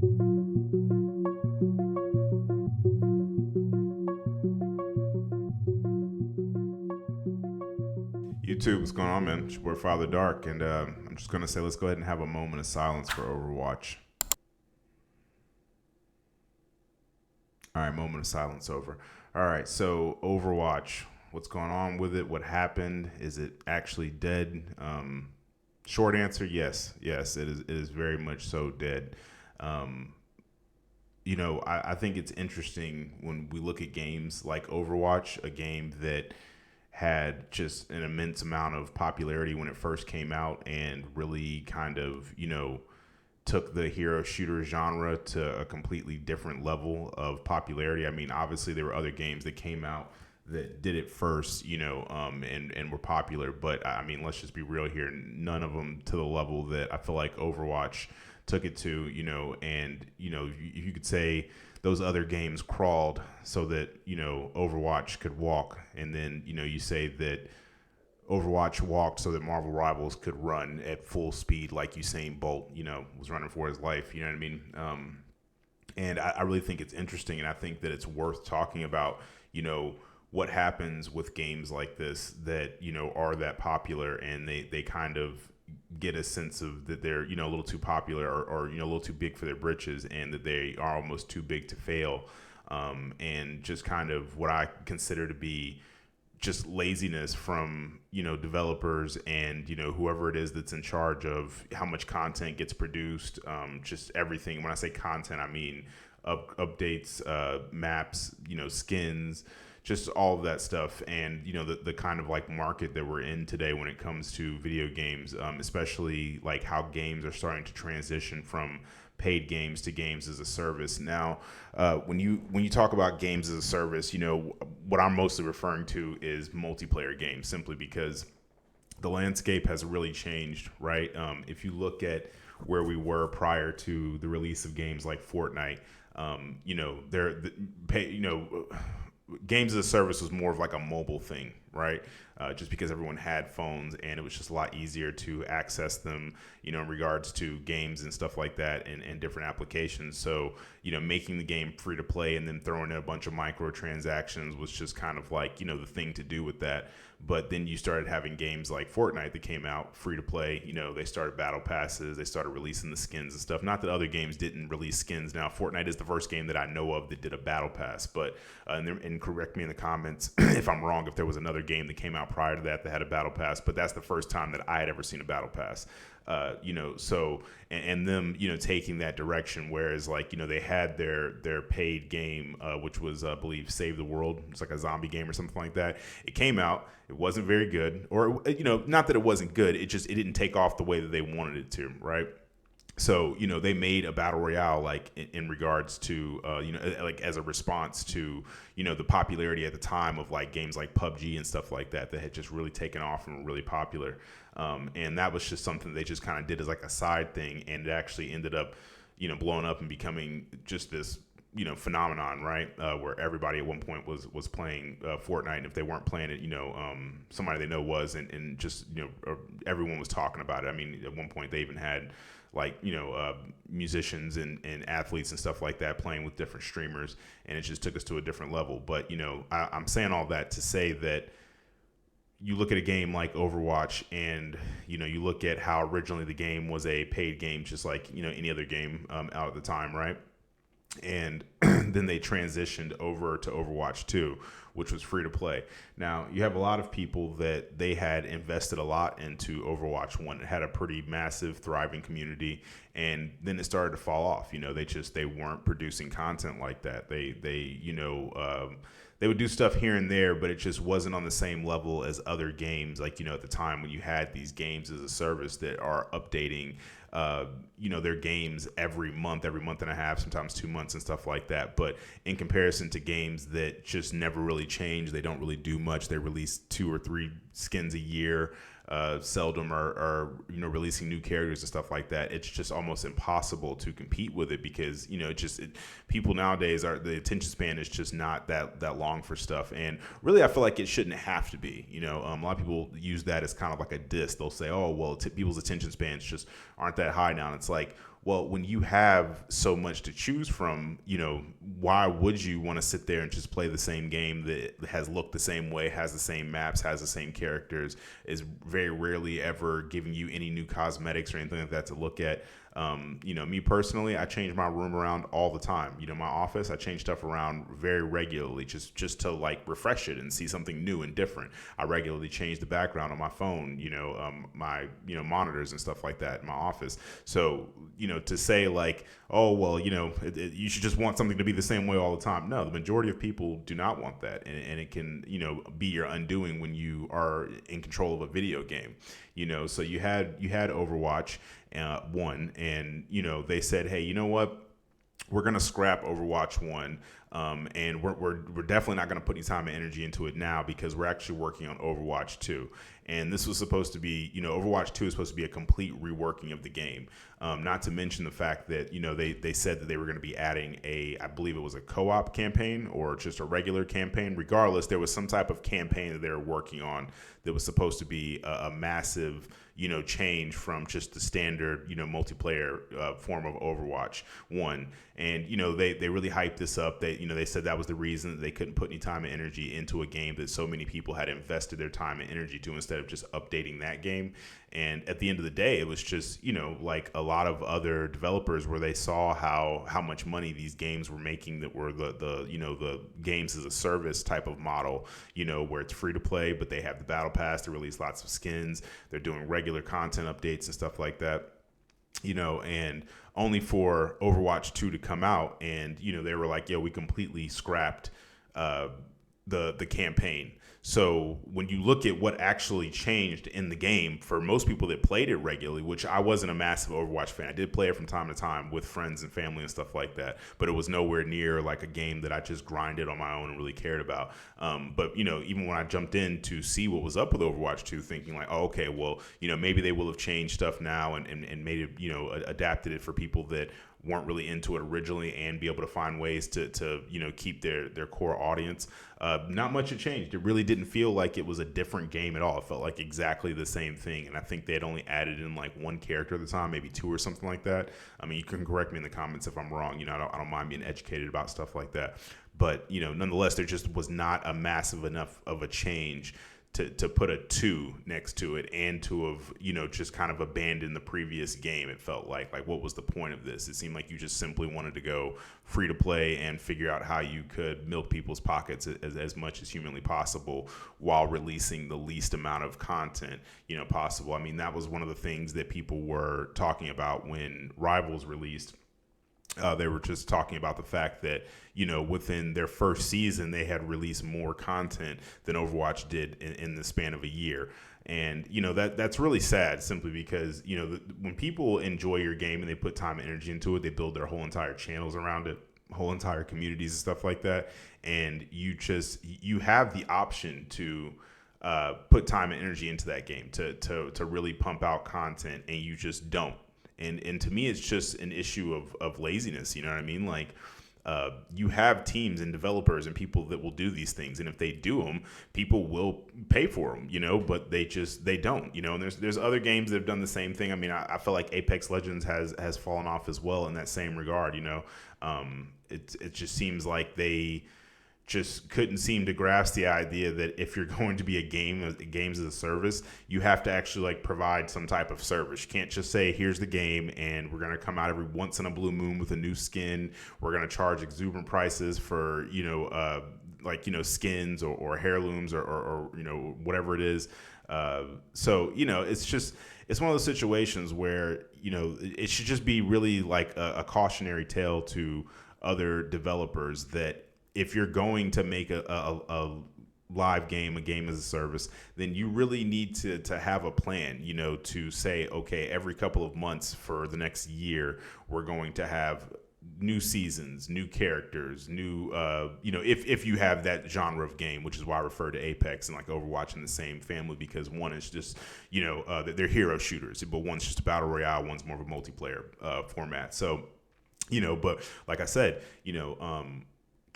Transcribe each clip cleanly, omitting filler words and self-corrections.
YouTube, what's going on, man? It's your boy Father Dark, and I'm just gonna say, let's go ahead and have a moment of silence for Overwatch. All right, moment of silence over. All right, so Overwatch, what's going on with it? What happened? Is it actually dead? Short answer, yes, yes, it is. It is very much so dead. Um, I think it's interesting when we look at games like Overwatch, a game that had just an immense amount of popularity when it first came out and really kind of, took the hero shooter genre to a completely different level of popularity. I mean, obviously there were other games that came out that did it first, and were popular. But I mean, let's just be real here. None of them to the level that I feel like Overwatch took it to, and, you could say those other games crawled so that, Overwatch could walk. And then, you say that Overwatch walked so that Marvel Rivals could run at full speed like Usain Bolt, was running for his life. You know what I mean? And I really think it's interesting, and I think that it's worth talking about, what happens with games like this that, are that popular, and they kind of get a sense of that they're, a little too popular or a little too big for their britches, and that they are almost too big to fail. And just kind of what I consider to be just laziness from, developers and, whoever it is that's in charge of how much content gets produced, just everything. When I say content, I mean updates, maps, skins, just all of that stuff. And, the kind of like market that we're in today when it comes to video games, especially like how games are starting to transition from paid games to games as a service. Now, when you talk about games as a service, what I'm mostly referring to is multiplayer games, simply because the landscape has really changed, right? If you look at where we were prior to the release of games like Fortnite, games as a service was more of like a mobile thing, right? Just because everyone had phones, and it was just a lot easier to access them, in regards to games and stuff like that, and different applications. So, making the game free to play and then throwing in a bunch of microtransactions was just kind of like, the thing to do with that. But then you started having games like Fortnite that came out free to play. They started battle passes, they started releasing the skins and stuff. Not that other games didn't release skins. Now, Fortnite is the first game that I know of that did a battle pass. But and correct me in the comments if I'm wrong, if there was another game that came out prior to that had a battle pass. But that's the first time that I had ever seen a battle pass. So and them, taking that direction, whereas like, they had their paid game, which was, I believe, Save the World. It's like a zombie game or something like that. It came out, it wasn't very good, or, not that it wasn't good. It didn't take off the way that they wanted it to. Right. So, they made a battle royale, like in regards to, like as a response to, the popularity at the time of like games like PUBG and stuff like that had just really taken off and were really popular. And that was just something they just kind of did as like a side thing. And it actually ended up, blowing up and becoming just this, phenomenon, right? Where everybody at one point was playing Fortnite. And if they weren't playing it, somebody they know was, and just, everyone was talking about it. I mean, at one point they even had like, musicians and athletes and stuff like that playing with different streamers, and it just took us to a different level. But, I'm saying all that to say that you look at a game like Overwatch, and, you look at how originally the game was a paid game, just like, any other game out at the time, right? And then they transitioned over to Overwatch 2, which was free to play. Now, you have a lot of people that they had invested a lot into Overwatch 1. It had a pretty massive, thriving community, and then it started to fall off. They weren't producing content like that. They would do stuff here and there, but it just wasn't on the same level as other games. Like, at the time when you had these games as a service that are updating, their games every month and a half, sometimes 2 months and stuff like that. But in comparison to games that just never really change, they don't really do much. They release 2 or 3 skins a year. Seldom are releasing new characters and stuff like that. It's just almost impossible to compete with it because people nowadays the attention span is just not that long for stuff. And really, I feel like it shouldn't have to be. A lot of people use that as kind of like a diss. They'll say, "Oh, well, people's attention spans just aren't that high now." And it's like, Well, when you have so much to choose from, why would you want to sit there and just play the same game that has looked the same way, has the same maps, has the same characters, is very rarely ever giving you any new cosmetics or anything like that to look at? Me personally, I change my room around all the time. My office, I change stuff around very regularly, just to like refresh it and see something new and different. I regularly change the background on my phone, my monitors and stuff like that in my office. So to say like, oh well, you should just want something to be the same way all the time. No, the majority of people do not want that, and it can be your undoing when you are in control of a video game. So you had Overwatch 1, and they said, hey, you know what? We're gonna scrap Overwatch 1, and we're definitely not gonna put any time and energy into it now because we're actually working on Overwatch 2. And this was supposed to be, Overwatch 2 is supposed to be a complete reworking of the game. Not to mention the fact that, they said that they were going to be adding I believe it was a co-op campaign or just a regular campaign. Regardless, there was some type of campaign that they were working on that was supposed to be a massive, change from just the standard, multiplayer form of Overwatch 1. And, they really hyped this up. They said that was the reason that they couldn't put any time and energy into a game that so many people had invested their time and energy to instead of just updating that game. And at the end of the day, it was just, like a lot of other developers where they saw how much money these games were making that were the games as a service type of model, where it's free to play, but they have the battle pass to release lots of skins. They're doing regular content updates and stuff like that. And only for Overwatch 2 to come out, and they were like, we completely scrapped the campaign. So when you look at what actually changed in the game, for most people that played it regularly, which I wasn't a massive Overwatch fan, I did play it from time to time with friends and family and stuff like that, but it was nowhere near like a game that I just grinded on my own and really cared about. But even when I jumped in to see what was up with Overwatch 2, thinking like, oh, okay, well, maybe they will have changed stuff now and made it, adapted it for people that weren't really into it originally and be able to find ways to keep their core audience. Not much had changed. It really didn't feel like it was a different game at all. It felt like exactly the same thing. And I think they had only added in like one character at the time, maybe two or something like that. I mean, you can correct me in the comments if I'm wrong. I don't mind being educated about stuff like that. But, nonetheless, there just was not a massive enough of a change to put a 2 next to it and to have, just kind of abandoned the previous game. It felt like what was the point of this? It seemed like you just simply wanted to go free to play and figure out how you could milk people's pockets as much as humanly possible while releasing the least amount of content, possible. I mean, that was one of the things that people were talking about when Rivals released. They were just talking about the fact that, within their first season, they had released more content than Overwatch did in the span of a year. And, that's really sad simply because, when people enjoy your game and they put time and energy into it, they build their whole entire channels around it, whole entire communities and stuff like that. And you have the option to put time and energy into that game to really pump out content, and you just don't. And to me, it's just an issue of laziness. You know what I mean? Like, you have teams and developers and people that will do these things. And if they do them, people will pay for them, but they don't, and there's other games that have done the same thing. I mean, I feel like Apex Legends has fallen off as well in that same regard. It just seems like they just couldn't seem to grasp the idea that if you're going to be games as a service, you have to actually like provide some type of service. You can't just say, here's the game and we're going to come out every once in a blue moon with a new skin. We're going to charge exuberant prices for, skins or heirlooms or whatever it is. So it's one of those situations where, it should just be really like a cautionary tale to other developers that if you're going to make a live game, a game as a service, then you really need to have a plan, to say, okay, every couple of months for the next year, we're going to have new seasons, new characters, new, if you have that genre of game, which is why I refer to Apex and like Overwatch in the same family, because one is just, they're hero shooters, but one's just a battle royale, one's more of a multiplayer format. So, but like I said,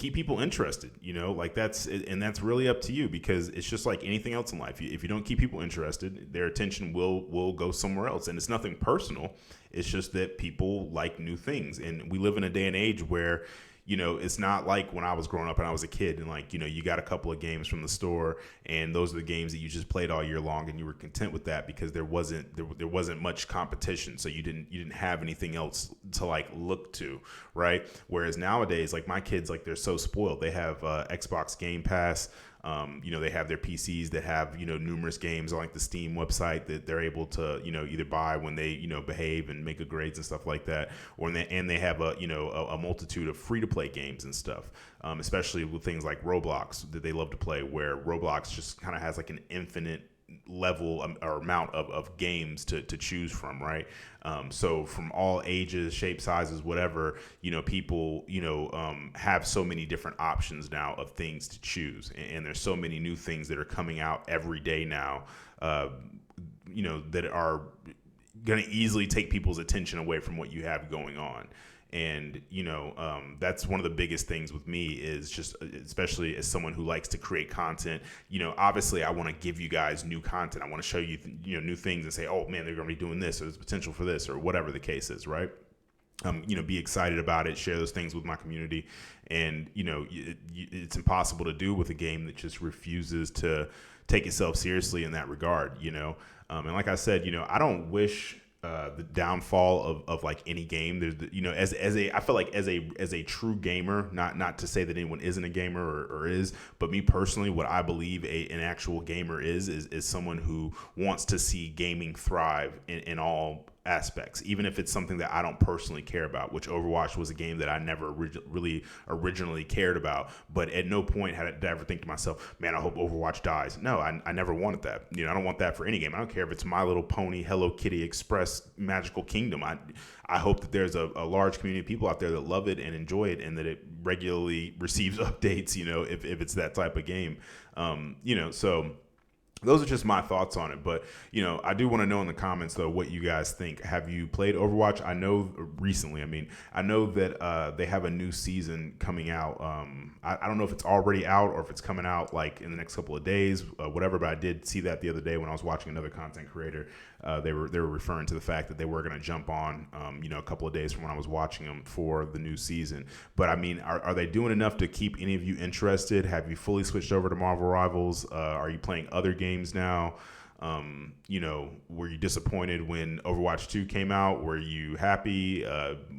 keep people interested, like that's really up to you, because it's just like anything else in life. If you don't keep people interested, their attention will go somewhere else. And it's nothing personal. It's just that people like new things. And we live in a day and age where, it's not like when I was growing up and I was a kid and like, you got a couple of games from the store and those are the games that you just played all year long and you were content with that because there wasn't much competition. So you didn't have anything else to like look to. Right. Whereas nowadays, like my kids, like they're so spoiled. They have Xbox Game Pass. They have their PCs that have, numerous games on like the Steam website that they're able to, either buy when they, behave and make good grades and stuff like that. And they have a multitude of free to play games and stuff, especially with things like Roblox that they love to play, where Roblox just kind of has like an infinite level or amount of games to choose from, right? So from all ages, shapes, sizes, whatever, people, have so many different options now of things to choose. And there's so many new things that are coming out every day now, that are going to easily take people's attention away from what you have going on. And, that's one of the biggest things with me is just, especially as someone who likes to create content, obviously I want to give you guys new content. I want to show you, new things and say, oh man, they're going to be doing this, or there's potential for this, or whatever the case is. Right. Be excited about it, share those things with my community. And, it's impossible to do with a game that just refuses to take itself seriously in that regard, and like I said, I don't wish the downfall of like any game. There's, I feel like as a true gamer, not to say that anyone isn't a gamer or is, but me personally, what I believe an actual gamer is someone who wants to see gaming thrive in all aspects, even if it's something that I don't personally care about, which Overwatch was a game that I never really originally cared about. But at no point did I ever think to myself, man, I hope Overwatch dies. No, I never wanted that. I don't want that for any game. I don't care if it's My Little Pony, Hello Kitty Express, Magical Kingdom. I hope that there's a large community of people out there that love it and enjoy it, and that it regularly receives updates, if it's that type of game. So those are just my thoughts on it. But, I do want to know in the comments, though, what you guys think. Have you played Overwatch? I know recently, I know that they have a new season coming out. I don't know if it's already out or if it's coming out like in the next couple of days, whatever. But I did see that the other day when I was watching another content creator. They were referring to the fact that they were going to jump on, a couple of days from when I was watching them for the new season. But are they doing enough to keep any of you interested? Have you fully switched over to Marvel Rivals? Are you playing other games now? Were you disappointed when Overwatch 2 came out? Were you happy?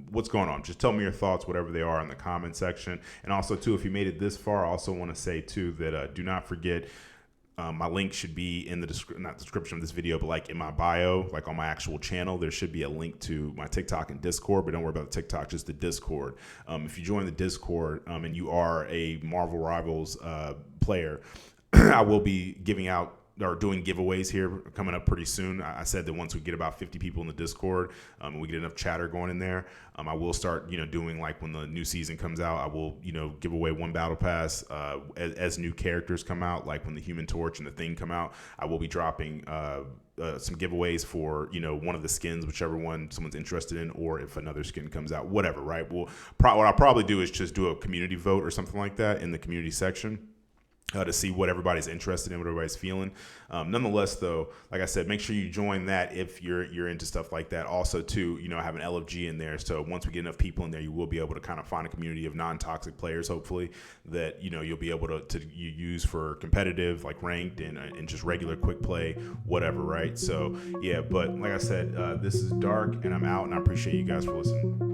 What's going on? Just tell me your thoughts, whatever they are, in the comment section. And also, too, if you made it this far, I also want to say, too, that do not forget, my link should be in the not description of this video, but like in my bio, like on my actual channel, there should be a link to my TikTok and Discord. But don't worry about the TikTok, just the Discord. If you join the Discord and you are a Marvel Rivals player, I will be giving out or doing giveaways here coming up pretty soon. I said that once we get about 50 people in the Discord, and we get enough chatter going in there, I will start, doing like when the new season comes out, I will, give away one battle pass as new characters come out, like when the Human Torch and the Thing come out. I will be dropping some giveaways for, one of the skins, whichever one someone's interested in, or if another skin comes out, whatever, right? Well, what I'll probably do is just do a community vote or something like that in the community section. To see what everybody's interested in, what everybody's feeling. Nonetheless, though, like I said, make sure you join that if you're into stuff like that. Also, too, I have an LFG in there, so once we get enough people in there, you will be able to kind of find a community of non-toxic players, hopefully, that you'll be able to use for competitive, like ranked and just regular quick play, whatever, right? So yeah, but like I said, this is Dark, and I'm out, and I appreciate you guys for listening.